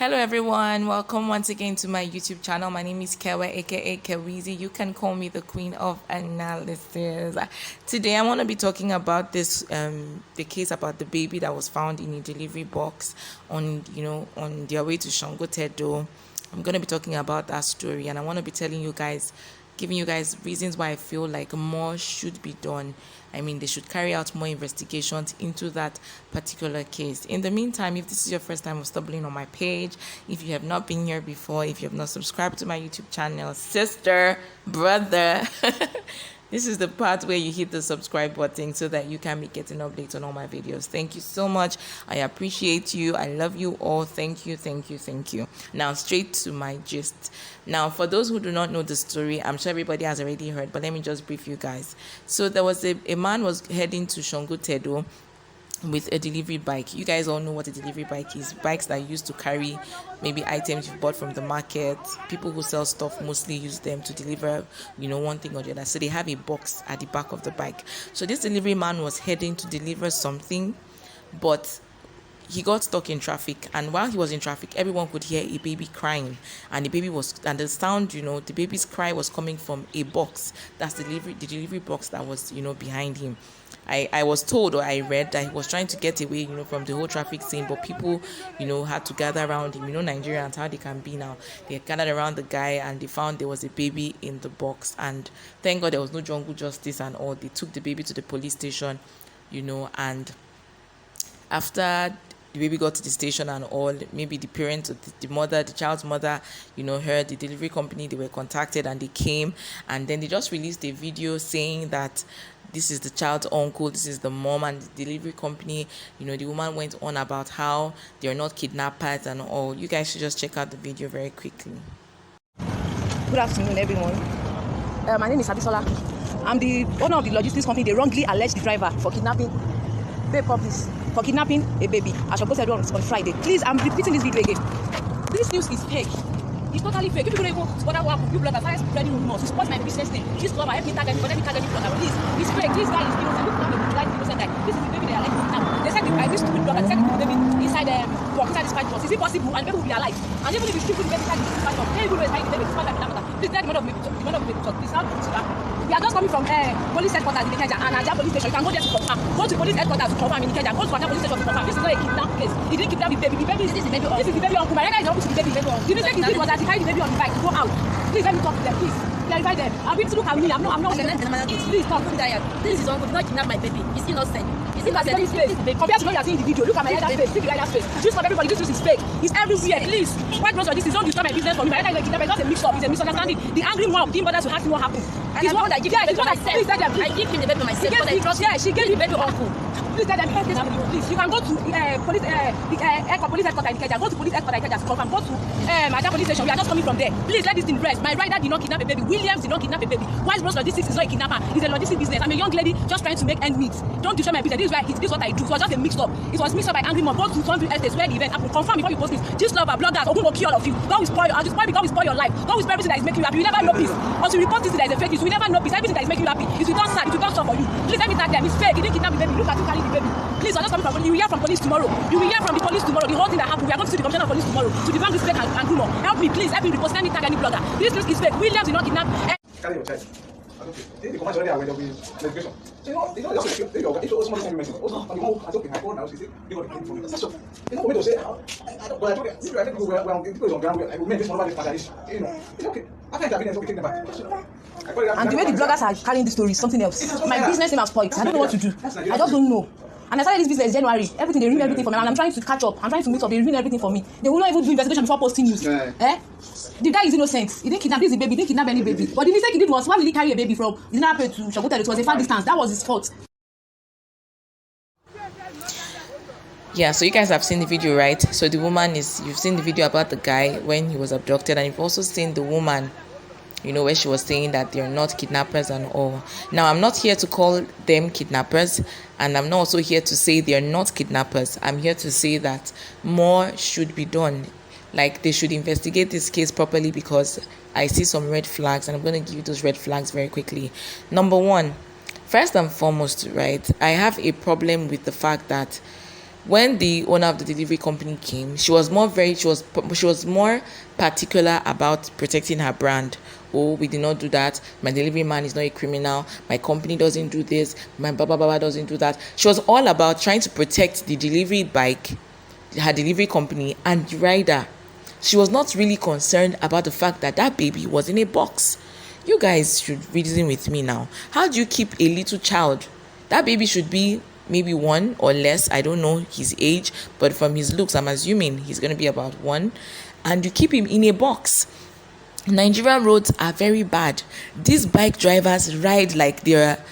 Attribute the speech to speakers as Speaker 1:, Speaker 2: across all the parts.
Speaker 1: Hello everyone, welcome once again to my YouTube channel. My name is Kewa aka Kewizi. You can call me the queen of analysis. Today I want to be talking about this the case about the baby that was found in a delivery box on their way to Shango Tedo. I'm going to be talking about that story, and I want to be giving you guys reasons why I feel like more should be done. I mean, they should carry out more investigations into that particular case. In the meantime, if this is your first time of stumbling on my page, if you have not been here before, if you have not subscribed to my YouTube channel, sister, brother, this is the part where you hit the subscribe button so that you can be getting updates on all my videos. Thank you so much. I appreciate you. I love you all. Thank you, thank you, thank you. Now, straight to my gist. Now, for those who do not know the story, I'm sure everybody has already heard, but let me just brief you guys. So there was a man was heading to Shango Tedo with a delivery bike. You guys all know what a delivery bike is. Bikes that are used to carry maybe items you've bought from the market. People who sell stuff mostly use them to deliver, one thing or the other. So they have a box at the back of the bike. So this delivery man was heading to deliver something, but he got stuck in traffic, and while he was in traffic, everyone could hear a baby crying, and the sound, the baby's cry was coming from a box. That's the delivery box that was, behind him. I was told, or I read, that he was trying to get away, from the whole traffic scene, but people, had to gather around him. Nigerians, how they can be now. They gathered around the guy, and they found there was a baby in the box, and thank God there was no jungle justice and all. They took the baby to the police station, and after the baby got to the station and all, maybe the parents, the child's mother, heard the delivery company, they were contacted and they came, and then they just released a video saying that this is the child's uncle, this is the mom and the delivery company. The woman went on about how they're not kidnappers and all. You guys should just check out the video very quickly.
Speaker 2: Good afternoon, everyone. My name is Abisola. I'm the owner of the logistics company. They wrongly alleged the driver for kidnapping. Babe, please. For kidnapping a baby. I shall post it on Friday. Please, I'm repeating this video again. This news is fake. It's totally fake. If you don't even what I want, you bloggers are spreading rumors. It's my business name. This club, I have tag anybody, let me tag any blogger. Please, it's fake. This guy is innocent. Look at the innocent guy. This is the baby they are like now. They said this stupid blogger, they said the baby inside this fight box. Is it possible? And the baby will be alive. And even if you still put the baby inside this fight box, they will inside the baby. Please let the mother of the baby talk. Please, now we are just coming from police headquarters in Ikeja and Ajah police station. You can go there to confirm. Go to police headquarters to confirm in Ikeja. Go to Ajah police station to confirm. This is not a kidnap case. He didn't kidnap the baby. The baby is this is the baby. This is the baby uncle. My is uncle to the baby. The mistake he did was that he carried the baby on the bike to go out. Please let me talk to them. Please clarify them. I'm going to look at me. I'm not. Please talk.
Speaker 3: This is uncle. Did not kidnap my baby. He's innocent. He's innocent.
Speaker 2: This face. Compared to when you are seeing the video, look at my other face. See the guy's face. This for everybody. This is fake. It's everywhere. Please. White brother, this is not destroy my business for me. My other is kidnapped. It's not a mix up. It's a misunderstanding. The angry mom didn't bother to ask me what happened.
Speaker 3: He's one that gave him the baby myself.
Speaker 2: Please tell them.
Speaker 3: I give him the baby myself.
Speaker 2: Yeah, she gave the baby uncle. Please tell them. Please, you can go to police headquarters in Ikeja. Go to police headquarters in Ikeja to confirm. Go to Ajah police station. We are just coming from there. Please let this thing rest. My rider did not kidnap a baby. Williams did not kidnap a baby. White Bros Logistics is not a kidnapper. It's a logistics business. I'm a young lady just trying to make ends meet. Don't destroy my business. This is what I do. So it was just a mix up. It was mixed up by angry mom. Go to some estates where the event happened. Confirm before you post this. Just love our bloggers. Ogun will kill all of you. God will spoil your life. God will spoil everything that is making you happy. You never know peace. Once you report this, there is a fake news. We never know peace. Everything that is making you happy. It will not sad. It will not stop for you. Please let me tag them. It's fake. He didn't kidnap the baby. Look at you carrying the baby. Please, I'm just coming from police. You will hear from police tomorrow. You will hear from the police tomorrow. The whole thing that happened. We are going to see the commissioner of police tomorrow to debunk this fake and rumor. Help me, please. Help me report. Let me tag any blogger. This news is fake. Williams did not kidnap.
Speaker 4: Carry your child. The command already aware of the investigation. So just somebody send me message. Also, on the whole, I don't think my phone now. She said, "You got the kid from me." So, for me to say, I don't. But I told her, I think people is on ground. I will make this one over this father. It's okay. After intervening, so we take them back.
Speaker 2: And the way the bloggers are carrying the story is something else. My business name has spoiled. I don't know what to do. I just don't know. And I started this business in January. Everything, they ruin everything for me. And I'm trying to catch up. I'm trying to meet up. They ruin everything for me. They will not even do investigation before posting news. The guy is innocent. He didn't kidnap this baby. He didn't kidnap any baby. But the mistake he did was, why will he carry a baby from Zinarape to Shaguta? It was a far distance. That was his fault.
Speaker 1: Yeah, so you guys have seen the video, right? So you've seen the video about the guy when he was abducted, and you've also seen the woman, where she was saying that they're not kidnappers and all. Now, I'm not here to call them kidnappers, and I'm not also here to say they're not kidnappers. I'm here to say that more should be done. Like, they should investigate this case properly, because I see some red flags, and I'm going to give you those red flags very quickly. Number one, first and foremost, right, I have a problem with the fact that When the owner of the delivery company came, she was more particular about protecting her brand. Oh, we did not do that. My delivery man is not a criminal. My company doesn't do this. My baba doesn't do that. She was all about trying to protect the delivery bike, her delivery company, and the rider. She was not really concerned about the fact that that baby was in a box. You guys should reason with me now. How do you keep a little child? That baby should be maybe 1 or less. I don't know his age, but from his looks, I'm assuming he's going to be about 1. And you keep him in a box. Nigerian roads are very bad. These bike drivers ride like they're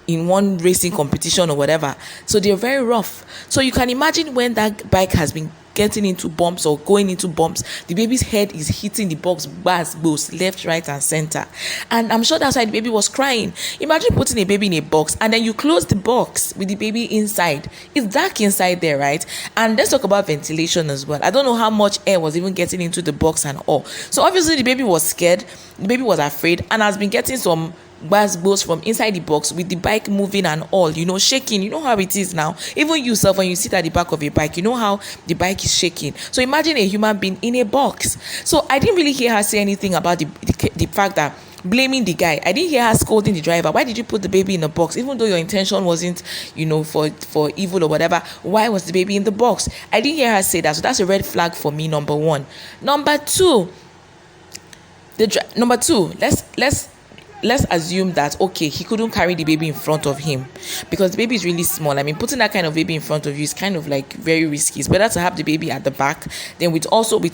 Speaker 1: in one racing competition or whatever. So they're very rough. So you can imagine when that bike has been getting into bumps or going into bumps, the baby's head is hitting the box bars both left, right, and center. And I'm sure that's why the baby was crying. Imagine putting a baby in a box and then you close the box with the baby inside. It's dark inside there, right? And let's talk about ventilation as well. I don't know how much air was even getting into the box and all. So obviously the baby was scared, the baby was afraid, and has been getting some bars from inside the box with the bike moving and all, shaking. You know how it is now. Even yourself, when you sit at the back of a bike, you know how the bike is shaking. So imagine a human being in a box. So I didn't really hear her say anything about the fact that blaming the guy. I didn't hear her scolding the driver. Why did you put the baby in the box? Even though your intention wasn't, for evil or whatever, why was the baby in the box? I didn't hear her say that. So that's a red flag for me, number one. Number two, let's assume that, okay, he couldn't carry the baby in front of him because the baby is really small. I mean, putting that kind of baby in front of you is kind of like very risky. It's better to have the baby at the back than with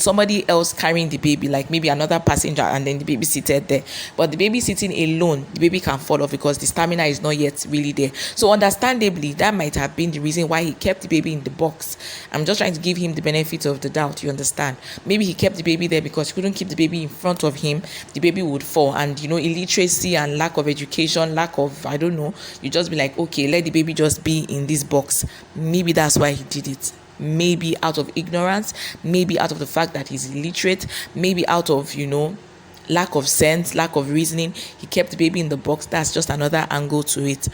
Speaker 1: somebody else carrying the baby, like maybe another passenger, and then the baby seated there. But the baby sitting alone, the baby can fall off because the stamina is not yet really there. So understandably, that might have been the reason why he kept the baby in the box. I'm just trying to give him the benefit of the doubt, you understand? Maybe he kept the baby there because he couldn't keep the baby in front of him. The baby would fall, and illiteracy and lack of education, lack of, I don't know, you just be like, okay, let the baby just be in this box. Maybe that's why he did it. Maybe out of ignorance, maybe out of the fact that he's illiterate, maybe out of lack of sense, lack of reasoning, he kept the baby in the box. That's just another angle to it.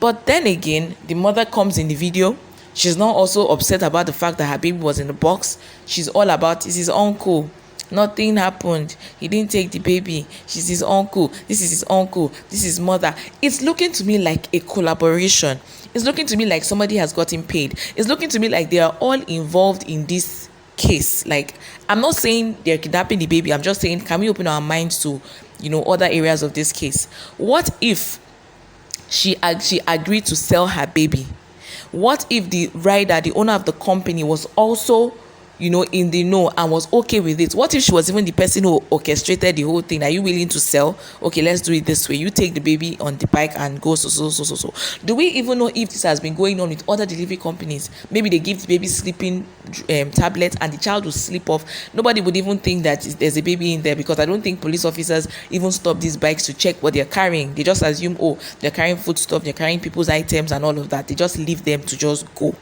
Speaker 1: But then again, the mother comes in the video. She's not also upset about the fact that her baby was in the box. She's all about, it's his uncle. Nothing happened. He didn't take the baby. She's his uncle. This is his uncle. This is mother. It's looking to me like a collaboration. It's looking to me like somebody has gotten paid. It's looking to me like they are all involved in this case. Like, I'm not saying they're kidnapping the baby. I'm just saying, can we open our minds to, other areas of this case? What if she agreed to sell her baby? What if the rider, the owner of the company, was also in the know and was okay with it? What if she was even the person who orchestrated the whole thing? Are you willing to sell? Okay, let's do it this way. You take the baby on the bike and go so. Do we even know if this has been going on with other delivery companies? Maybe they give the baby sleeping tablets and the child will sleep off. Nobody would even think that there's a baby in there, because I don't think police officers even stop these bikes to check what they're carrying. They just assume, oh, they're carrying foodstuff, they're carrying people's items and all of that. They just leave them to just go.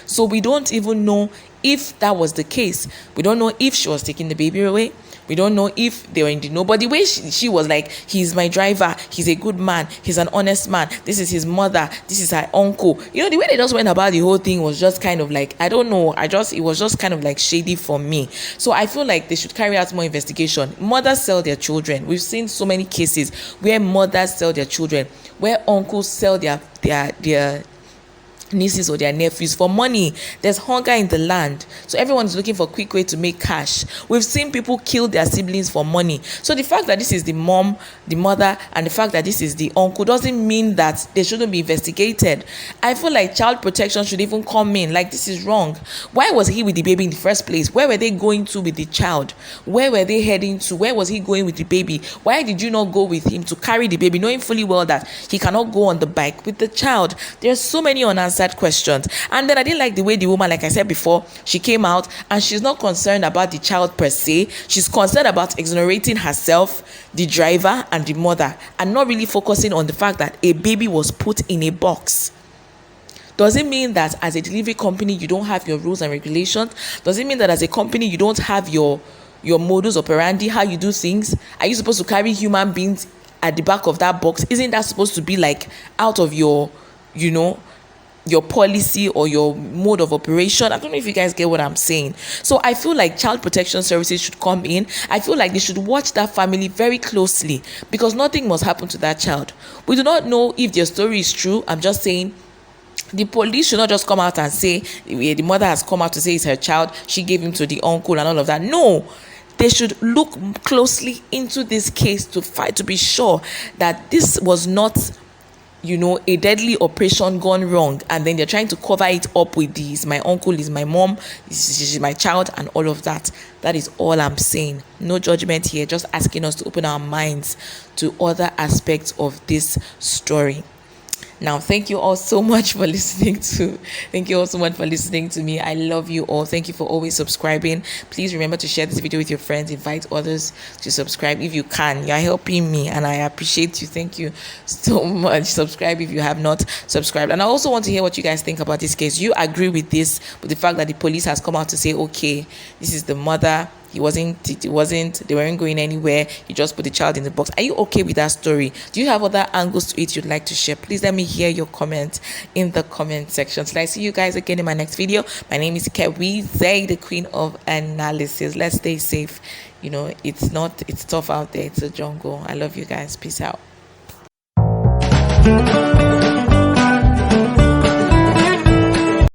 Speaker 1: So we don't even know if that was the case. We don't know if she was taking the baby away. We don't know if they were in the know. But the way she was like, he's my driver, he's a good man, he's an honest man, this is his mother, this is her uncle. The way they just went about the whole thing was just kind of like, I don't know, it was just kind of like shady for me. So I feel like they should carry out more investigation. Mothers sell their children. We've seen so many cases where mothers sell their children, where uncles sell their nieces or their nephews for money. There's hunger in the land, so everyone is looking for a quick way to make cash. We've seen people kill their siblings for money. So the fact that this is the mom, the mother, and the fact that this is the uncle doesn't mean that they shouldn't be investigated. I feel like child protection should even come in. Like, this is wrong. Why was he with the baby in the first place? Where were they going to with the child? Where were they heading to? Where was he going with the baby? Why did you not go with him to carry the baby, knowing fully well that he cannot go on the bike with the child? There's so many unanswered questions. And then I didn't like the way the woman, like I said before, she came out and she's not concerned about the child per se. She's concerned about exonerating herself, the driver, and the mother, and not really focusing on the fact that a baby was put in a box. Does it mean that as a delivery company you don't have your rules and regulations? Does it mean that as a company you don't have your modus operandi, how you do things? Are you supposed to carry human beings at the back of that box? Isn't that supposed to be like out of your your policy or your mode of operation. I don't know if you guys get what I'm saying. So I feel like child protection services should come in. I feel like they should watch that family very closely, because nothing must happen to that child. We do not know if their story is true. I'm just saying the police should not just come out and say the mother has come out to say it's her child, she gave him to the uncle and all of that. No, they should look closely into this case to fight to be sure that this was not, a deadly operation gone wrong, and then they're trying to cover it up with this my uncle, is my mom, is my child, and all of that. That is all I'm saying. No judgment here, just asking us to open our minds to other aspects of this story. Now, thank you all so much for listening to me. I love you all. Thank you for always subscribing. Please remember to share this video with your friends. Invite others to subscribe if you can. You're helping me and I appreciate you. Thank you so much. Subscribe if you have not subscribed. And I also want to hear what you guys think about this case. You agree with this, with the fact that the police has come out to say, okay, this is the mother, they weren't going anywhere, you just put the child in the box. Are you okay with that story? Do you have other angles to it you'd like to share? Please let me hear your comments in the comment section. So I see you guys again in my next video. My name is Kewize, the queen of analysis. Let's stay safe. It's tough out there. It's a jungle. I love you guys. Peace out.